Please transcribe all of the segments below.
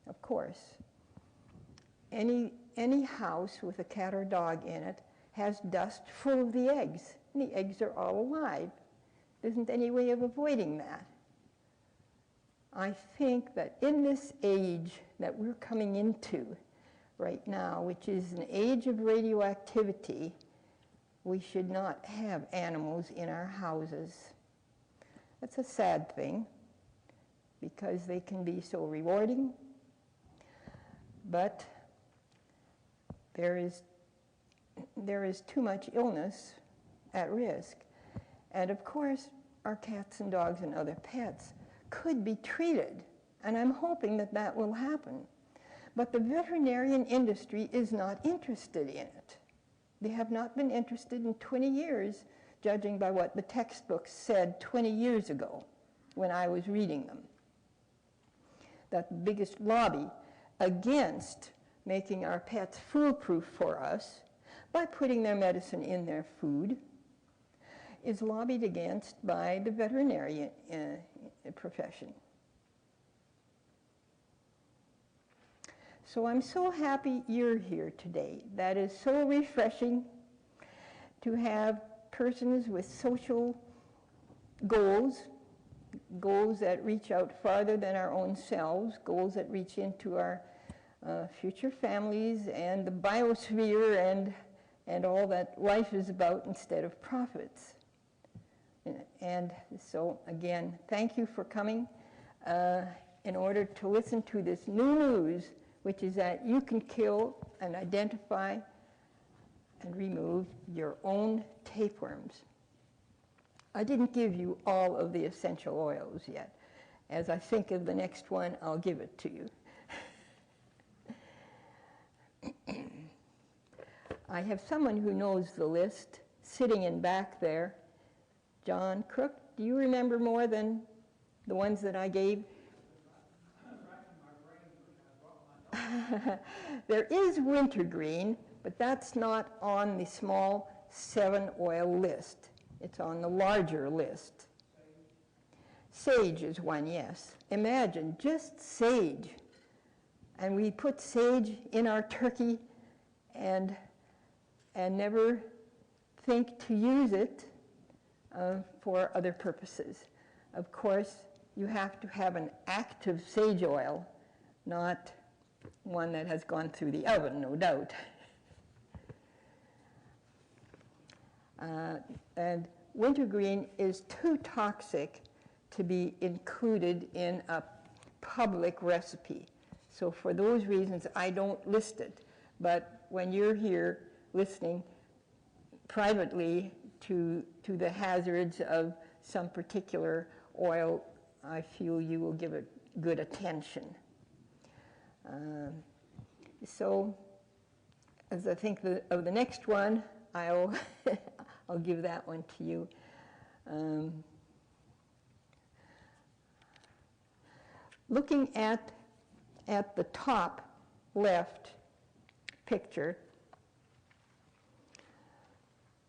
of course. Any house with a cat or dog in it has dust full of the eggs, and the eggs are all alive. There isn't any way of avoiding that. I think that in this age that we're coming into right now, which is an age of radioactivity, we should not have animals in our houses. That's a sad thing, because they can be so rewarding, but there is too much illness at risk. And of course, our cats and dogs and other pets could be treated, and I'm hoping that that will happen. But the veterinarian industry is not interested in it. They have not been interested in 20 years, judging by what the textbooks said 20 years ago when I was reading them. That the biggest lobby against making our pets foolproof for us by putting their medicine in their food is lobbied against by the veterinarian profession. So I'm so happy you're here today. That is so refreshing to have persons with social goals, goals that reach out farther than our own selves, goals that reach into our future families and the biosphere and all that life is about instead of profits. And so again, thank you for coming in order to listen to this new news, which is that you can kill and identify and remove your own tapeworms. I didn't give you all of the essential oils yet. As I think of the next one, I'll give it to you. I have someone who knows the list sitting in back there. John Crook, do you remember more than the ones that I gave? There is wintergreen, but that's not on the small 7-oil list. It's on the larger list. Sage is one, yes. Imagine just sage. And we put sage in our turkey and never think to use it for other purposes. Of course, you have to have an active sage oil, not one that has gone through the oven, no doubt. And wintergreen is too toxic to be included in a public recipe. So for those reasons, I don't list it. But when you're here listening privately to the hazards of some particular oil, I feel you will give it good attention. So as I think of the next one, I'll give that one to you. Looking at the top left picture,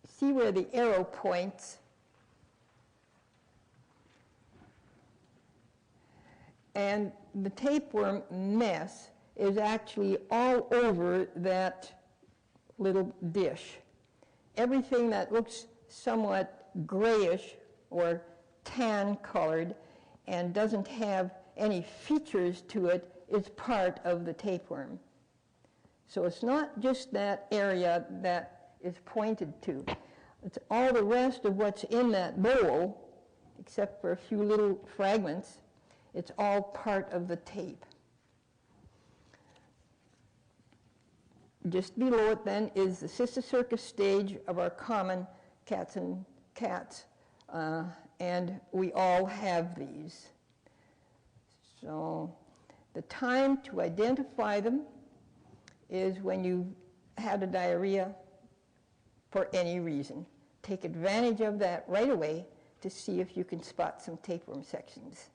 see where the arrow points? And the tapeworm mess is actually all over that little dish. Everything that looks somewhat grayish or tan colored and doesn't have any features to it is part of the tapeworm. So it's not just that area that is pointed to. It's all the rest of what's in that bowl, except for a few little fragments. It's all part of the tape. Just below it then is the cysticercus stage of our common cats, and we all have these. So the time to identify them is when you've had a diarrhea for any reason. Take advantage of that right away to see if you can spot some tapeworm sections.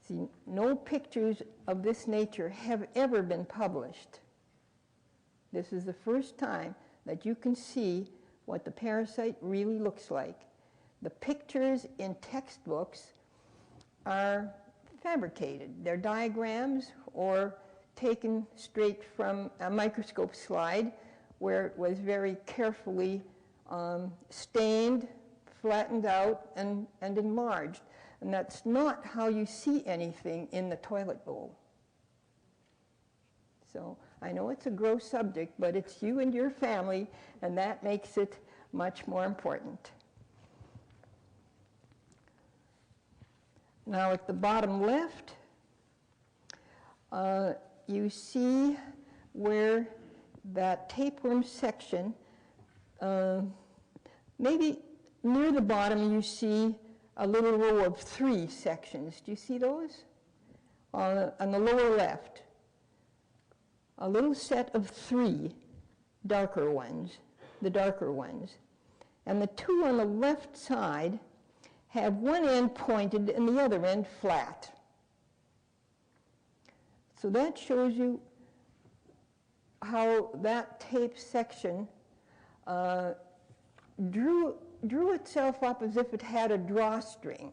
See, no pictures of this nature have ever been published. This is the first time that you can see what the parasite really looks like. The pictures in textbooks are fabricated. They're diagrams or taken straight from a microscope slide where it was very carefully stained, flattened out, and enlarged. And that's not how you see anything in the toilet bowl. So I know it's a gross subject, but it's you and your family, and that makes it much more important. Now at the bottom left, you see where that tapeworm section, maybe near the bottom you see a little row of 3 sections. Do you see those? On the lower left. A little set of 3 darker ones, the darker ones. And the 2 on the left side have one end pointed and the other end flat. So that shows you how that tape section drew itself up as if it had a drawstring.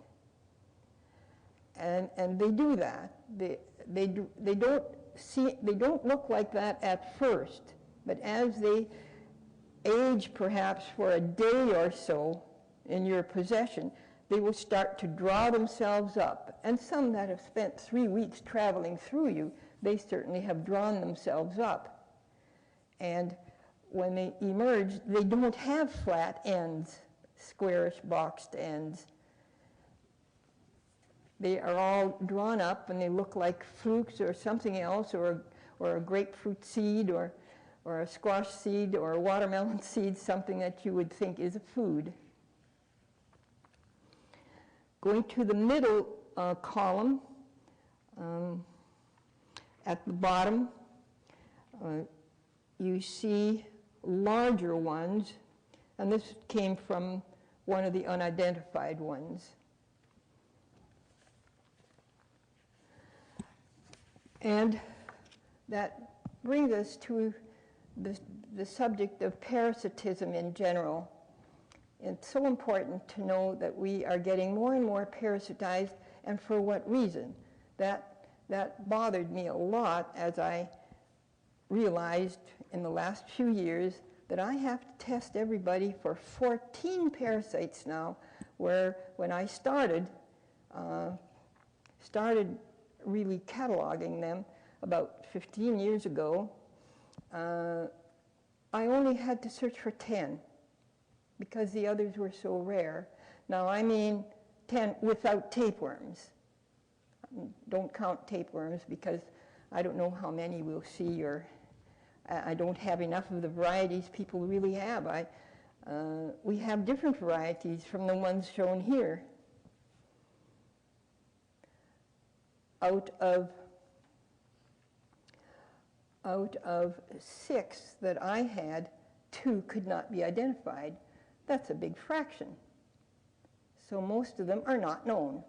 And they do that. They don't look like that at first, but as they age perhaps for a day or so in your possession, they will start to draw themselves up. And some that have spent 3 weeks traveling through you, they certainly have drawn themselves up. And when they emerge, they don't have flat ends, squarish boxed ends. They are all drawn up and they look like flukes or something else, or a grapefruit seed, or a squash seed, or a watermelon seed, something that you would think is a food. Going to the middle column, at the bottom, you see larger ones, and this came from one of the unidentified ones. And that brings us to the subject of parasitism in general. It's so important to know that we are getting more and more parasitized, and for what reason. That bothered me a lot as I realized in the last few years that I have to test everybody for 14 parasites now, where when I started really cataloging them about 15 years ago, I only had to search for 10 because the others were so rare. Now I mean 10 without tapeworms. Don't count tapeworms because I don't know how many we'll see, or I don't have enough of the varieties people really have. We have different varieties from the ones shown here. Out of 6 that I had, 2 could not be identified. That's a big fraction. So most of them are not known.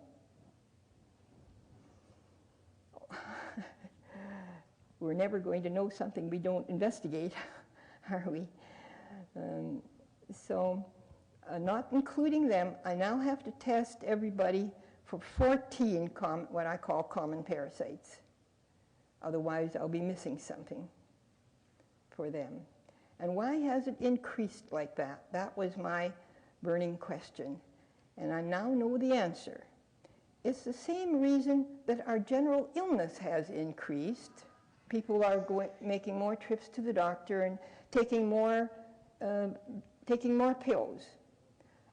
We're never going to know something we don't investigate, are we? Not including them, I now have to test everybody for 14 what I call common parasites. Otherwise, I'll be missing something for them. And why has it increased like that? That was my burning question. And I now know the answer. It's the same reason that our general illness has increased. People are making more trips to the doctor and taking more pills,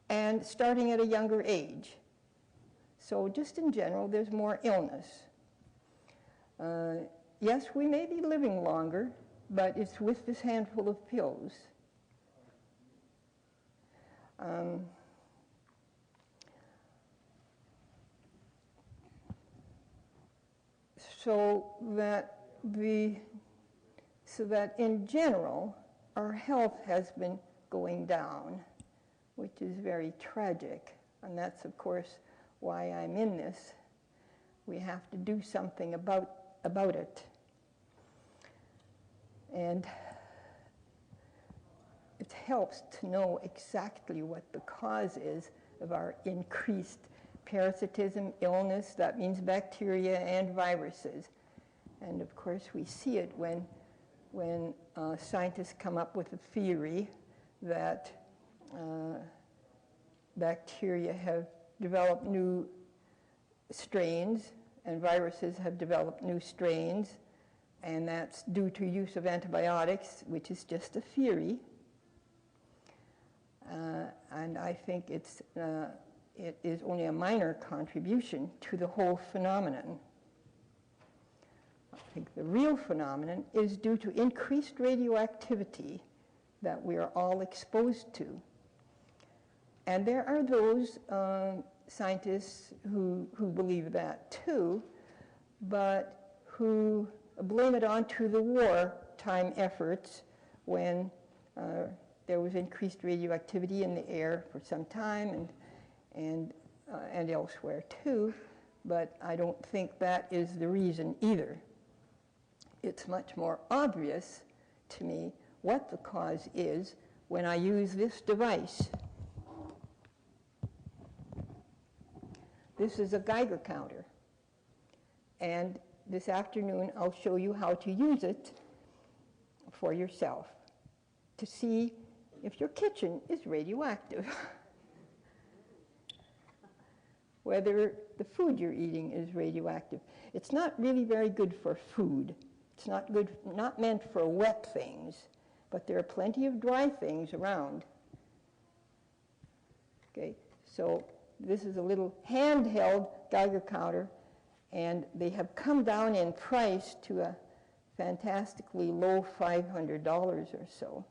and starting at a younger age. So just in general, there's more illness. Yes, we may be living longer, but it's with this handful of pills. So that in general, our health has been going down, which is very tragic. And that's, of course, why I'm in this. We have to do something about it. And it helps to know exactly what the cause is of our increased parasitism, illness, that means bacteria and viruses. And of course we see it when scientists come up with a theory that bacteria have developed new strains and viruses have developed new strains, and that's due to use of antibiotics, which is just a theory. And I think it is only a minor contribution to the whole phenomenon. I think the real phenomenon is due to increased radioactivity that we are all exposed to. And there are those scientists who believe that too, but who blame it onto the wartime efforts when there was increased radioactivity in the air for some time and elsewhere too, but I don't think that is the reason either. It's much more obvious to me what the cause is when I use this device. This is a Geiger counter, and this afternoon I'll show you how to use it for yourself to see if your kitchen is radioactive, whether the food you're eating is radioactive. It's not really very good for food. It's not meant for wet things, but there are plenty of dry things around. Okay, so this is a little handheld Geiger counter, and they have come down in price to a fantastically low $500 or so.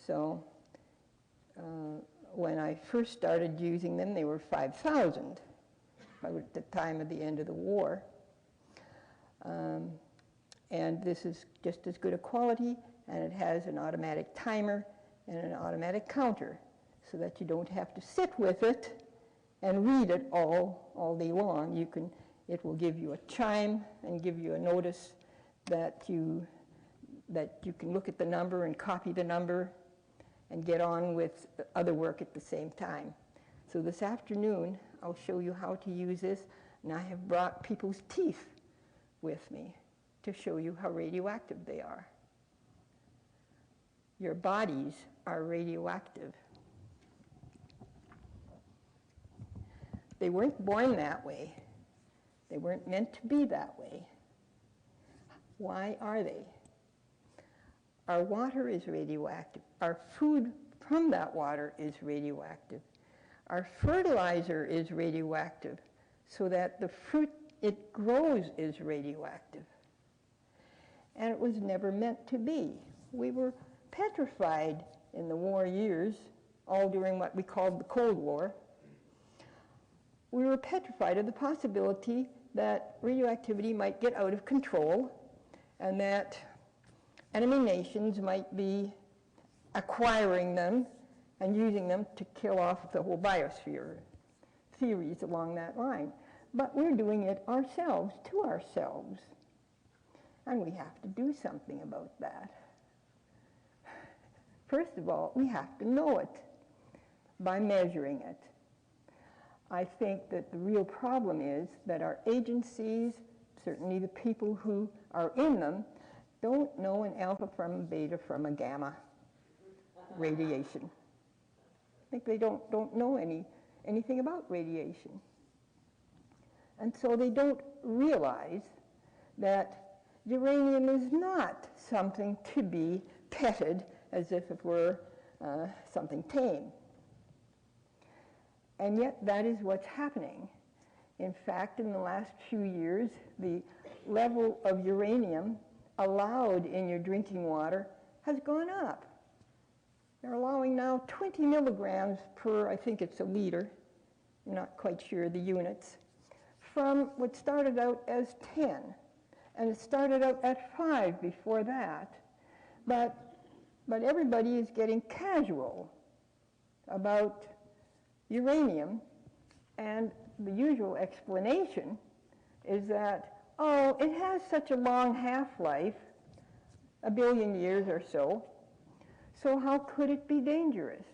So when I first started using them, they were $5,000 at the time of the end of the war. And this is just as good a quality, and it has an automatic timer and an automatic counter, so that you don't have to sit with it and read it all day long. It will give you a chime and give you a notice that you can look at the number and copy the number and get on with other work at the same time. So this afternoon, I'll show you how to use this, and I have brought people's teeth with me to show you how radioactive they are. Your bodies are radioactive. They weren't born that way. They weren't meant to be that way. Why are they? Our water is radioactive. Our food from that water is radioactive. Our fertilizer is radioactive, so that the fruit it grows is radioactive. And it was never meant to be. We were petrified in the war years, all during what we called the Cold War. We were petrified of the possibility that radioactivity might get out of control and that enemy nations might be acquiring them and using them to kill off the whole biosphere. Theories along that line. But we're doing it ourselves, to ourselves. And we have to do something about that. First of all, we have to know it by measuring it. I think that the real problem is that our agencies, certainly the people who are in them, don't know an alpha from a beta from a gamma radiation. I think they don't know anything about radiation. And so they don't realize that uranium is not something to be petted as if it were something tame. And yet that is what's happening. In fact, in the last few years, the level of uranium allowed in your drinking water has gone up. They're allowing now 20 milligrams per, I think it's a liter, I'm not quite sure the units, from what started out as 10. And it started out at 5 before that. But everybody is getting casual about uranium, and the usual explanation is that, oh, it has such a long half-life, 1 billion years or so, so how could it be dangerous?